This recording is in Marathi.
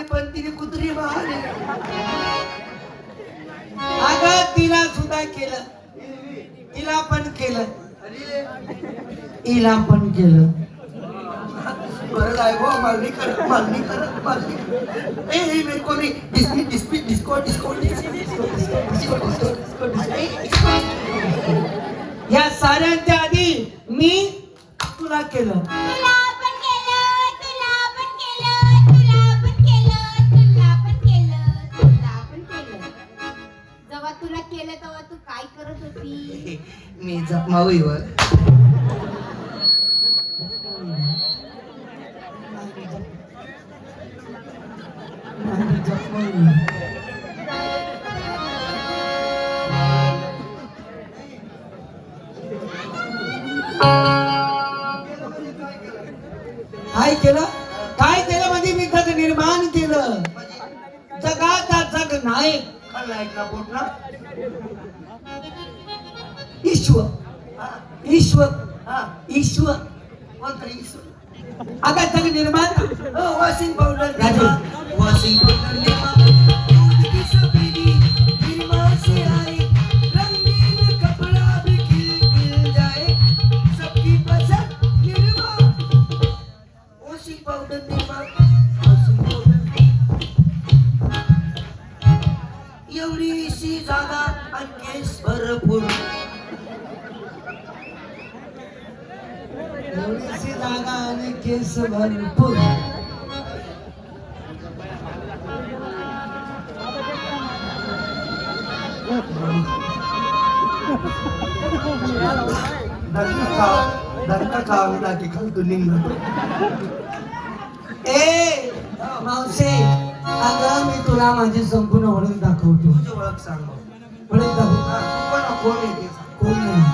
मारली पण तिने कुत्री मारली. अगं तिला सुद्धा केलं, तिला पण केलं, हिला पण केलं. बरं आहे गो. मागणी करत मागणी करत मागणी. ए मेरे को नहीं disco disco disco disco disco disco disco. या साऱ्यांच्या आधी मी तुला केलं. तुला पण केलं, तुला पण केलं, तुला पण केलं, तुला पण केलं, तुला पण केलं. जेव्हा तुला केलं तेव्हा तू काय करत होती? मी जखमावीवर काय केलं? काय केलं म्हणजे मी जग निर्माण केलं. जगाचा जग नायक खलनायकला पोटला ईश्वर. ईश्वर हा ईश्वर कोणतरी ईश्वर. आता जग निर्माण washing powder Raju. Washing powder दूध की सफेदी निर्मा से आए रंगीन कपड़ा भी खिल जाए सबकी पसंद Nirma. Washing powder Nirma washing powder. एवढीशी जागा आणि केस भरपूर. एवढीशी जागा आणि केस भरपूर. धक्का खावा लागेल खालतून निघून. ए मावशी, अगं मी तुला माझी संपूर्ण ओळख दाखवतो. तुझी ओळख सांग. ओळख दाखव. कोण कोण आहे ते सांग. कोण नाही.